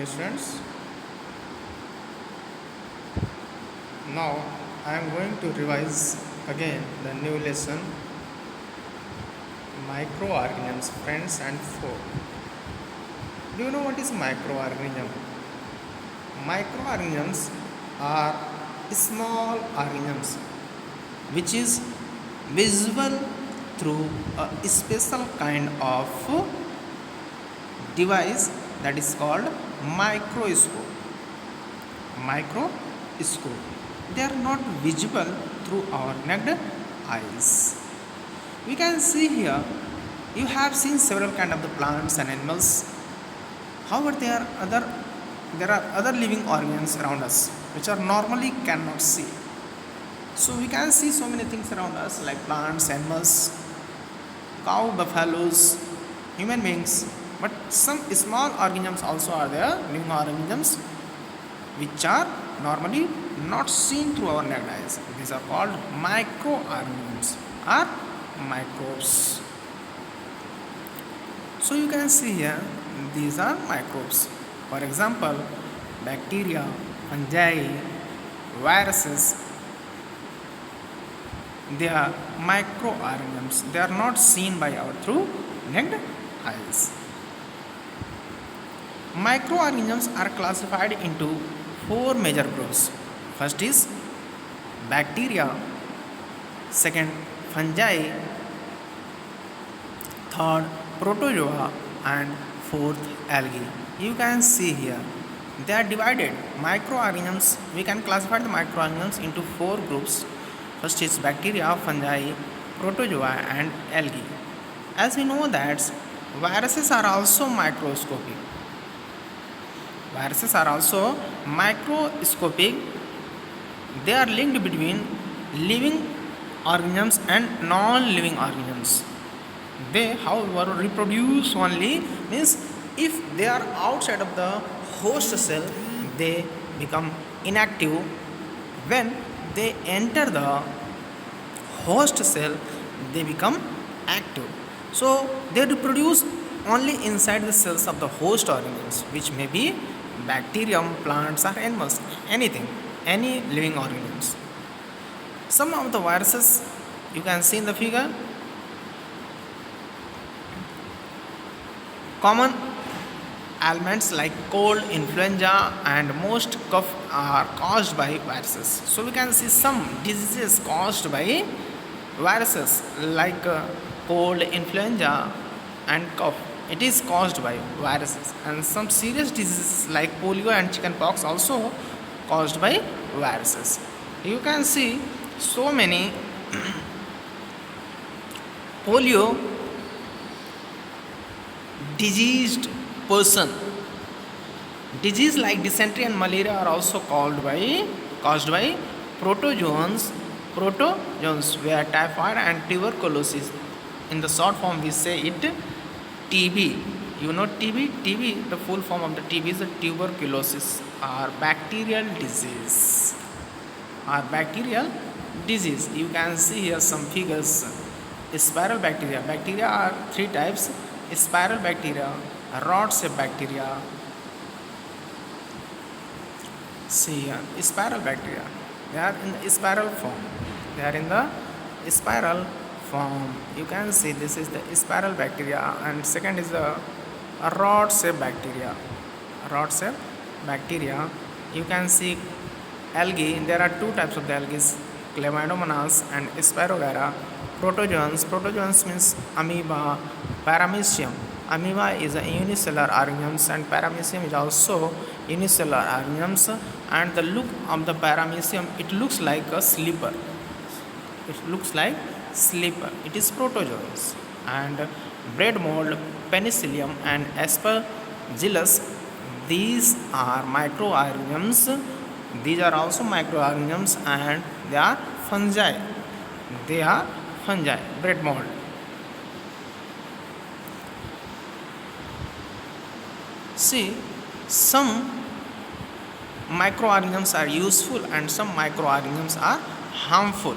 students. Now I am going to revise again the new lesson microorganisms, friends and foe. Do you know what is microorganism? Microorganisms are small organisms which is visible through a special kind of device that is called microscope. Microscope. They are not visible through our naked eyes. We can see here you have seen several kind of the plants and animals. However, there are other living organs around us which are normally cannot see. So we can see so many things around us like plants, animals, cow, buffaloes, human beings. But some small organisms also are there, living organisms, which are normally not seen through our naked eyes. These are called microorganisms or microbes. So you can see here these are microbes. For example, bacteria, fungi, viruses. They are microorganisms. They are not seen by our through naked eyes. Microorganisms are classified into four major groups. First is bacteria, second fungi, third protozoa, and fourth algae. You can see here they are divided. Microorganisms, we can classify the microorganisms into four groups. First is bacteria, fungi, protozoa, and algae. As we know that viruses are also microscopic. Viruses are also microscopic. They are linked between living organisms and non-living organisms. They, however, reproduce only, means if they are outside of the host cell, they become inactive. When they enter the host cell, they become active. So they reproduce only inside the cells of the host organisms, which may be bacterium, plants, or animals, anything, any living organisms. Some of the viruses you can see in the figure. Common ailments like cold, influenza, and most cough are caused by viruses. So we can see some diseases caused by viruses like cold, influenza, and cough. It is caused by viruses, and some serious diseases like polio and chickenpox also caused by viruses. You can see so many polio diseased person. Disease like dysentery and malaria are also caused by protozoans. Protozoans where typhoid and tuberculosis. In the short form, we say it TB. You know TB? TB, the full form of the TB is the tuberculosis or bacterial disease. You can see here some figures. Spiral bacteria. Bacteria are three types: spiral bacteria, rod-shaped bacteria. See here, spiral bacteria. They are in the spiral form. You can see this is the spiral bacteria, and second is the rod-shaped bacteria. You can see algae. There are two types of the algae: Chlamydomonas and Spirogyra. Protozoans means amoeba, paramecium. Amoeba is a unicellular organism, and paramecium is also unicellular organisms. And the look of the paramecium, it looks like a slipper. It is protozoans. And bread mold, penicillium, and aspergillus, these are microorganisms. These are also microorganisms, and they are fungi. Bread mold. See, some microorganisms are useful and some microorganisms are harmful.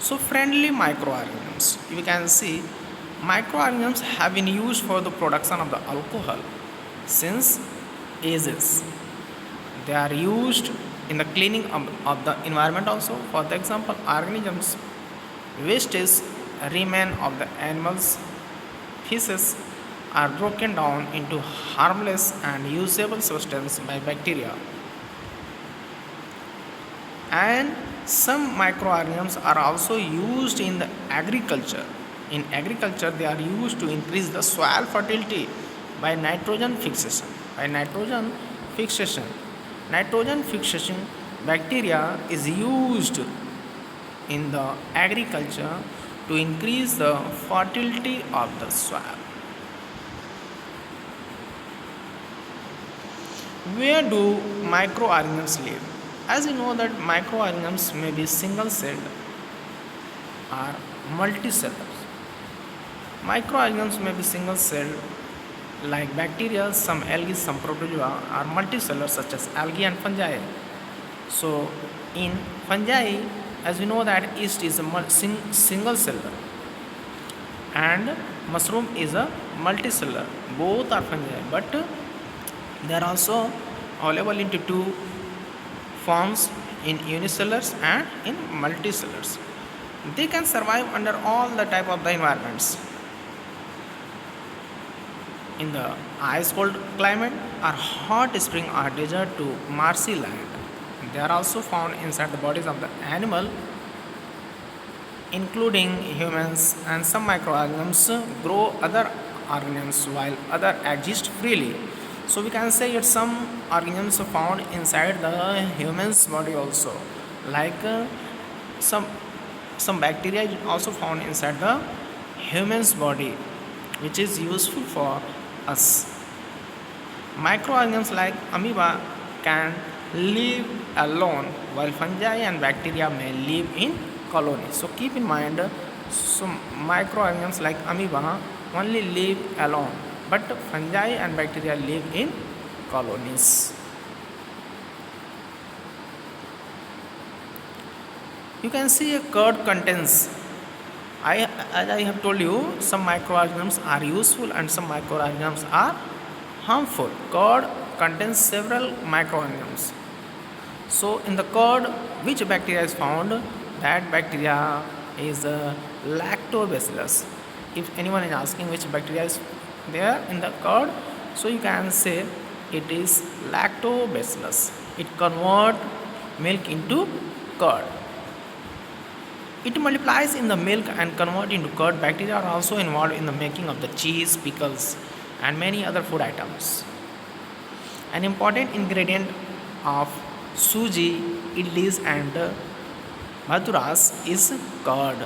So friendly microorganisms, you can see microorganisms have been used for the production of the alcohol since ages. They are used in the cleaning of the environment also. For the example, organisms wastes remain of the animals feces are broken down into harmless and usable substance by bacteria. And some microorganisms are also used in the agriculture. In agriculture, they are used to increase the soil fertility by nitrogen fixation. By fixation, nitrogen fixation bacteria is used in the agriculture to increase the fertility of the soil. Where do microorganisms live? As you know that microorganisms may be single-celled or multicellular. Microorganisms may be single-celled like bacteria, some algae, some protozoa, are multicellular such as algae and fungi. So in fungi, as we know that yeast is a single cellular and mushroom is a multicellular. Both are fungi, but they are also available into two forms, in unicellars and in multicellars. They can survive under all the type of the environments. In the ice cold climate or hot spring or desert to marshy land. They are also found inside the bodies of the animal, including humans, and some microorganisms grow other organisms while other exist freely. So we can say that some organisms are found inside the human's body also, like some some bacteria is also found inside the human's body, which is useful for us. Microorganisms like amoeba can live alone, while fungi and bacteria may live in colonies. So keep in mind, some microorganisms like amoeba only live alone, but fungi and bacteria live in colonies. You can see a curd contains. As I have told you, some microorganisms are useful and some microorganisms are harmful. Curd contains several microorganisms. So in the curd, which bacteria is found? That bacteria is lactobacillus. If anyone is asking which bacteria is there in the curd, so you can say it is lactobacillus. It convert milk into curd. It multiplies in the milk and convert into curd. Bacteria are also involved in the making of the cheese, pickles, and many other food items. An important ingredient of suji, idlis, and bhaduras is curd.